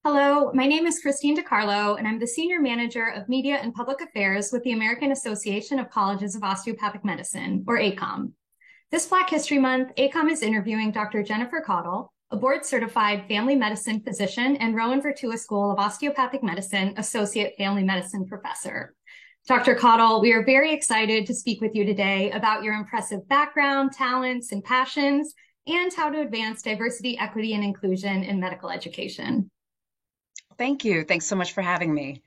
Hello, my name is Christine DiCarlo, and I'm the Senior Manager of Media and Public Affairs with the American Association of Colleges of Osteopathic Medicine, or ACOM. This Black History Month, ACOM is interviewing Dr. Jennifer Caudle, a board-certified family medicine physician and Rowan Virtua School of Osteopathic Medicine Associate Family Medicine Professor. Dr. Caudle, we are very excited to speak with you today about your impressive background, talents, and passions, and how to advance diversity, equity, and inclusion in medical education. Thank you. Thanks so much for having me.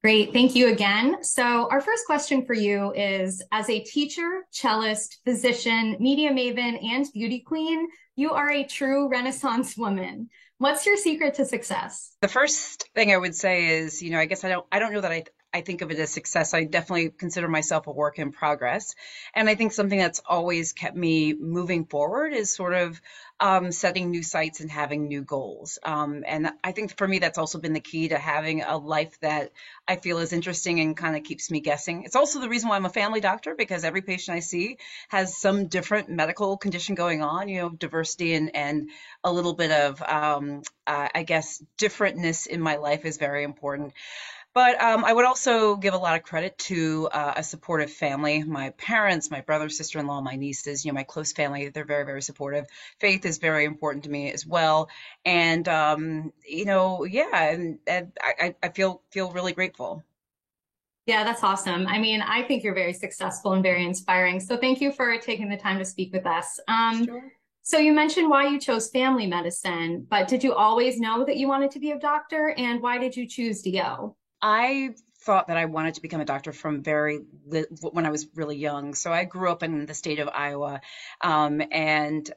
Great. Thank you again. So our first question for you is, as a teacher, cellist, physician, media maven, and beauty queen, you are a true Renaissance woman. What's your secret to success? The first thing I would say is, I guess I don't know that I think of it as success. I definitely consider myself a work in progress. And I think something that's always kept me moving forward is sort of setting new sights and having new goals. And I think for me, that's also been the key to having a life that I feel is interesting and kind of keeps me guessing. It's also the reason why I'm a family doctor, because every patient I see has some different medical condition going on, diversity and a little bit of, I guess, differentness in my life is very important. But I would also give a lot of credit to a supportive family. My parents, my brother, sister-in-law, my nieces, my close family, they're very, very supportive. Faith is very important to me as well. And, yeah, and I feel really grateful. Yeah, that's awesome. I mean, I think you're very successful and very inspiring. So thank you for taking the time to speak with us. Sure. So you mentioned why you chose family medicine, but did you always know that you wanted to be a doctor? And why did you choose DO? I thought that I wanted to become a doctor from when I was really young. So I grew up in the state of Iowa, and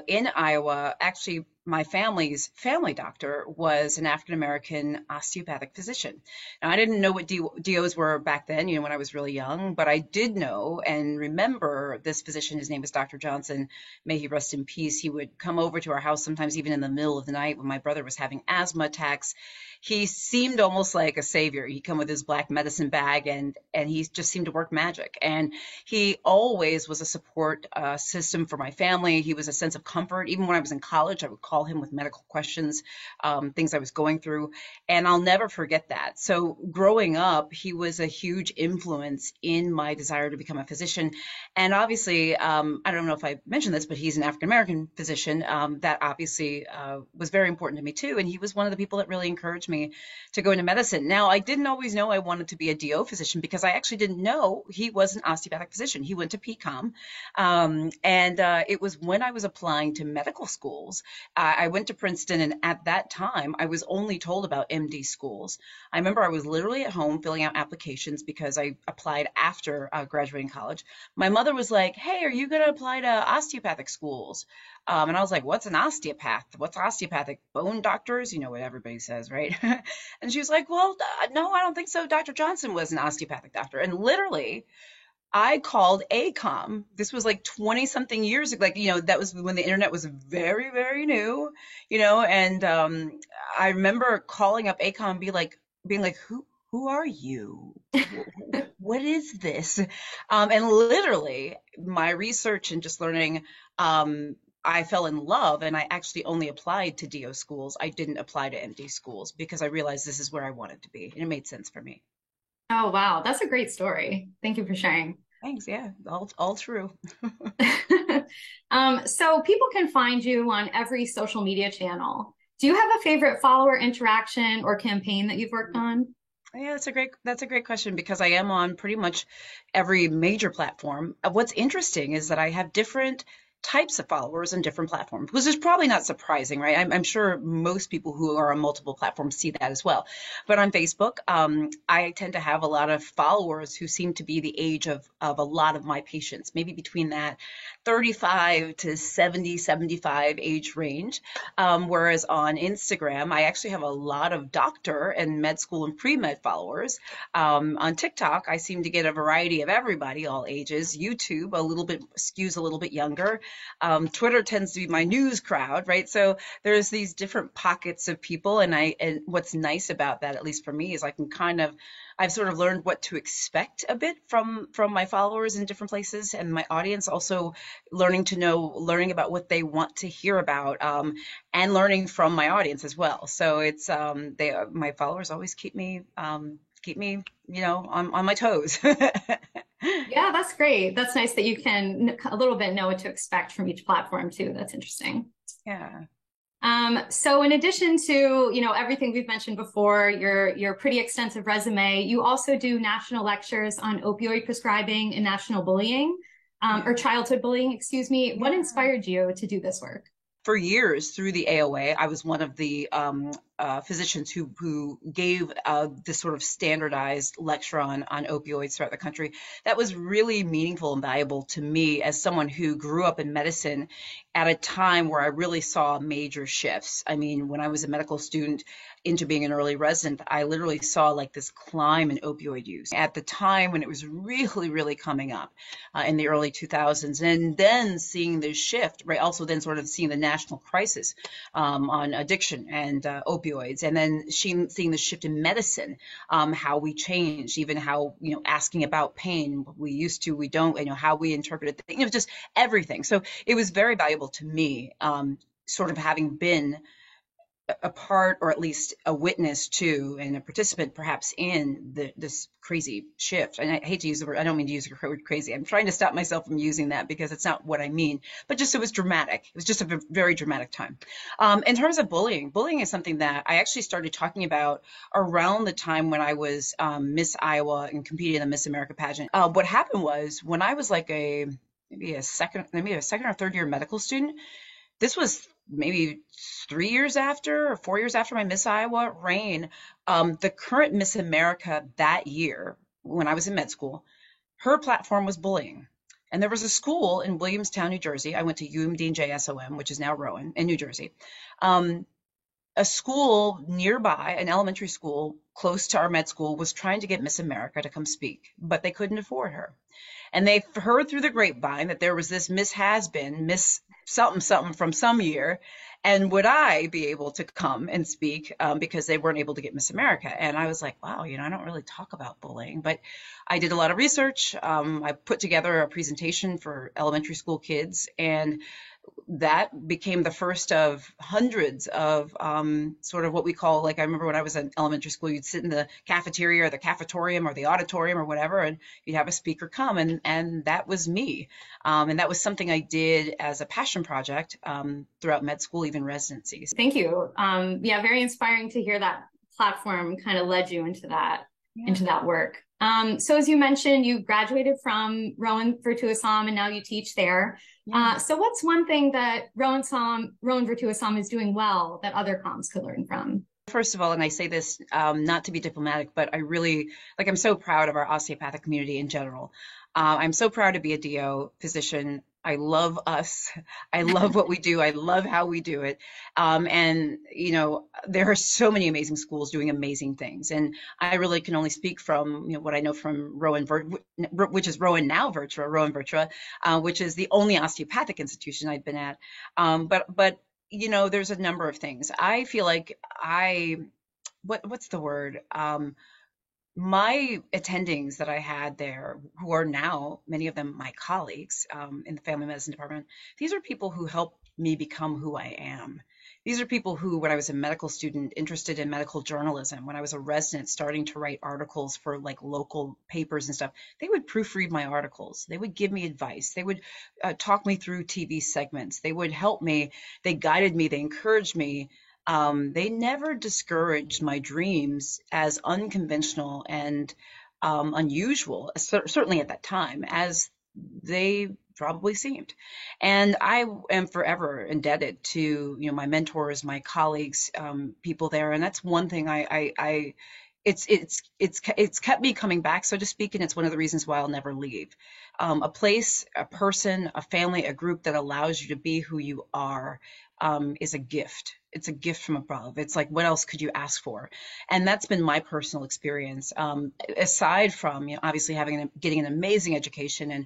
in Iowa, actually, my family's family doctor was an African American osteopathic physician. Now, I didn't know what DOs were back then, when I was really young, but I did know and remember this physician. His name was Dr. Johnson. May he rest in peace. He would come over to our house sometimes even in the middle of the night when my brother was having asthma attacks. He seemed almost like a savior. He'd come with his black medicine bag, and he just seemed to work magic. And he always was a support system for my family. He was a sense of comfort. Even when I was in college, I would call him with medical questions, things I was going through, and I'll never forget that. So growing up, he was a huge influence in my desire to become a physician. And obviously, I don't know if I mentioned this, but he's an African American physician. That obviously was very important to me too. And he was one of the people that really encouraged me to go into medicine. Now, I didn't always know I wanted to be a DO physician because I actually didn't know he was an osteopathic physician. He went to PCOM. And it was when I was applying to medical schools. I went to Princeton, and at that time, I was only told about MD schools. I remember I was literally at home filling out applications because I applied after graduating college. My mother was like, "Hey, are you going to apply to osteopathic schools?" And I was like, "What's an osteopath? What's osteopathic? Bone doctors? You know what everybody says, right?" And she was like, "Well, no, I don't think so. Dr. Johnson was an osteopathic doctor." And literally, I called ACOM. This was like 20 something years ago. Like, that was when the internet was very, very new, and I remember calling up ACOM and being like, who are you? What is this? And literally, my research and just learning, I fell in love, and I actually only applied to DO schools. I didn't apply to MD schools because I realized this is where I wanted to be, and it made sense for me. Oh, wow. That's a great story. Thank you for sharing. Thanks. Yeah, all true. So people can find you on every social media channel. Do you have a favorite follower interaction or campaign that you've worked on? Yeah, that's a great question because I am on pretty much every major platform. What's interesting is that I have different types of followers on different platforms, which is probably not surprising, right? I'm sure most people who are on multiple platforms see that as well. But on Facebook, I tend to have a lot of followers who seem to be the age of a lot of my patients, maybe between that 35 to 70, 75 age range. Whereas on Instagram, I actually have a lot of doctor and med school and pre-med followers. On TikTok, I seem to get a variety of everybody, all ages. YouTube, a little bit skews a little bit younger. Twitter tends to be my news crowd, right? So there's these different pockets of people, and what's nice about that, at least for me, is I can kind of I've sort of learned what to expect a bit from my followers in different places, and my audience also learning about what they want to hear about, and learning from my audience as well. So it's my followers always keep me, on my toes. Yeah, that's great. That's nice that you can a little bit know what to expect from each platform too. That's interesting. Yeah. So in addition to, everything we've mentioned before, your pretty extensive resume, you also do national lectures on opioid prescribing and national bullying, or childhood bullying, excuse me. What Yeah. inspired you to do this work? For years through the AOA, I was one of the physicians who gave this sort of standardized lecture on opioids throughout the country. That was really meaningful and valuable to me as someone who grew up in medicine at a time where I really saw major shifts. I mean, when I was a medical student into being an early resident, I literally saw like this climb in opioid use at the time when it was really, really coming up in the early 2000s, and then seeing this shift, right? Also, then sort of seeing the national crisis on addiction and opioids, and then seeing the shift in medicine, how we changed, even how asking about pain, we used to, we don't, how we interpreted things, just everything. So it was very valuable to me, sort of having been a part, or at least a witness to, and a participant perhaps in this crazy shift. And I hate to use the word, I don't mean to use the word crazy. I'm trying to stop myself from using that because it's not what I mean, but just it was dramatic. It was just a very dramatic time. In terms of bullying is something that I actually started talking about around the time when I was Miss Iowa and competing in the Miss America pageant. What happened was when I was like maybe a second or third year medical student, this was maybe 3 years after or 4 years after my Miss Iowa reign. The current Miss America that year, when I was in med school, her platform was bullying. And there was a school in Williamstown, New Jersey. I went to UMDNJ-SOM, which is now Rowan, in New Jersey. A school nearby, an elementary school close to our med school, was trying to get Miss America to come speak, but they couldn't afford her. And they heard through the grapevine that there was this Miss Has-Been, Miss something something from some year, and would I be able to come and speak, because they weren't able to get Miss America? And I was like, wow, I don't really talk about bullying, but I did a lot of research. I put together a presentation for elementary school kids, and that became the first of hundreds of sort of what we call, like, I remember when I was in elementary school, you'd sit in the cafeteria or the cafetorium or the auditorium or whatever, and you'd have a speaker come, and that was me. And that was something I did as a passion project throughout med school, even residencies. Thank you. Yeah, very inspiring to hear that platform kind of led you into that work. So as you mentioned, you graduated from Rowan Virtua Som and now you teach there. Yeah. So what's one thing that Rowan Virtua Som is doing well that other comms could learn from? First of all, and I say this not to be diplomatic, but I'm so proud of our osteopathic community in general. I'm so proud to be a DO physician. I love us. I love what we do. I love how we do it. And, there are so many amazing schools doing amazing things. And I really can only speak from, what I know from Rowan, which is Rowan now Rowan Virtua, which is the only osteopathic institution I've been at. But there's a number of things. I feel like what's the word? My attendings that I had there, who are now, many of them, my colleagues in the family medicine department, these are people who helped me become who I am. These are people who, when I was a medical student, interested in medical journalism, when I was a resident starting to write articles for like local papers and stuff, they would proofread my articles. They would give me advice. They would talk me through TV segments. They would help me. They guided me. They encouraged me. They never discouraged my dreams as unconventional and unusual, certainly at that time, as they probably seemed. And I am forever indebted to my mentors, my colleagues, people there. And that's one thing it's kept me coming back, so to speak, and it's one of the reasons why I'll never leave. A place, a person, a family, a group that allows you to be who you are is a gift. It's a gift from above. It's like, what else could you ask for? And that's been my personal experience. Aside from, obviously getting an amazing education, and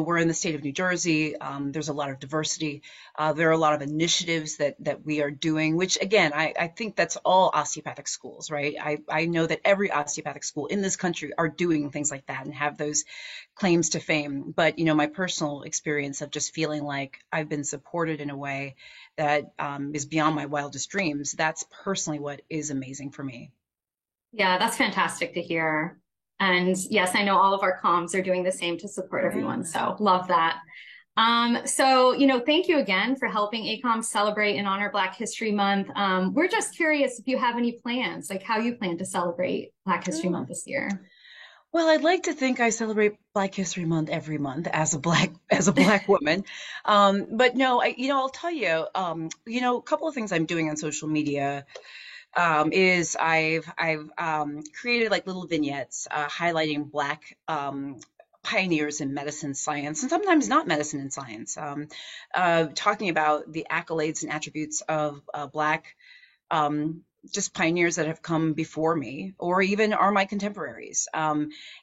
we're in the state of New Jersey. There's a lot of diversity. There are a lot of initiatives that we are doing, which again, I think that's all osteopathic schools, right? I know that every osteopathic school in this country are doing things like that and have those claims to fame. But my personal experience of just feeling like I've been supported in a way that is beyond my wildest dreams, that's personally what is amazing for me. Yeah, that's fantastic to hear. And yes, I know all of our comms are doing the same to support everyone. Yeah. So love that. Thank you again for helping ACOM celebrate and honor Black History Month. We're just curious if you have any plans, like how you plan to celebrate Black History Month this year. Well, I'd like to think I celebrate Black History Month every month as a black woman. But no, I'll tell you, a couple of things I'm doing on social media is I've created like little vignettes highlighting Black pioneers in medicine, science, and sometimes not medicine and science, talking about the accolades and attributes of Black just pioneers that have come before me, or even are my contemporaries.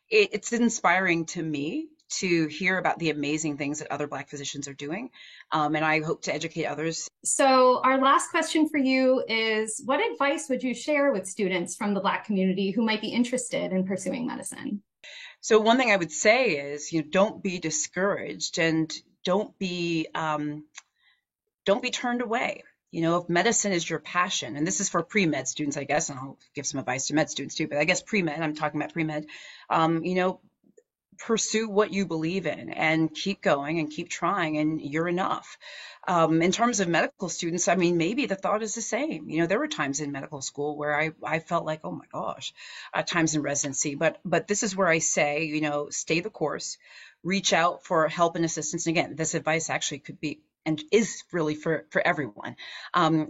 It's inspiring to me to hear about the amazing things that other Black physicians are doing, and I hope to educate others. So our last question for you is, what advice would you share with students from the Black community who might be interested in pursuing medicine? So one thing I would say is, don't be discouraged, and don't be turned away. If medicine is your passion, and this is for pre-med students, I guess, and I'll give some advice to med students too, but I guess pre-med, I'm talking about pre-med, pursue what you believe in and keep going and keep trying, and you're enough. In terms of medical students, I mean, maybe the thought is the same. There were times in medical school where I felt like, oh my gosh, times in residency, but this is where I say, stay the course, reach out for help and assistance. And again, this advice actually could be and is really for everyone.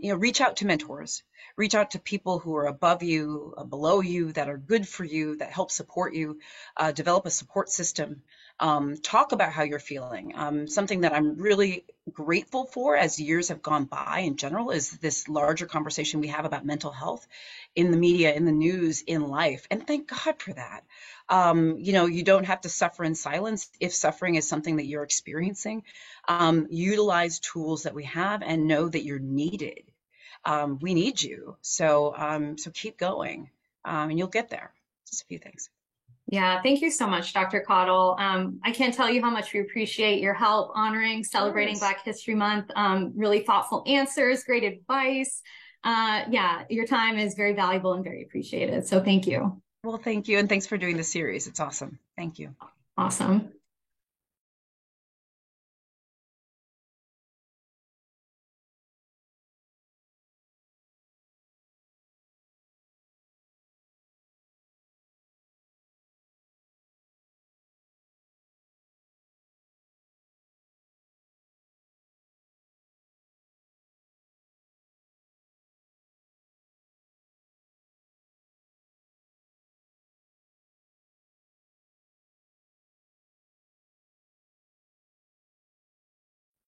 Reach out to mentors, reach out to people who are above you, below you, that are good for you, that help support you, develop a support system. Talk about how you're feeling. Something that I'm really grateful for as years have gone by in general is this larger conversation we have about mental health in the media, in the news, in life. And thank God for that. You don't have to suffer in silence if suffering is something that you're experiencing. Utilize tools that we have and know that you're needed. We need you. So keep going, and you'll get there. Just a few things. Yeah, thank you so much, Dr. Caudill. I can't tell you how much we appreciate your help honoring, celebrating Black History Month. Really thoughtful answers, great advice. Your time is very valuable and very appreciated. So thank you. Well, thank you. And thanks for doing the series. It's awesome. Thank you. Awesome.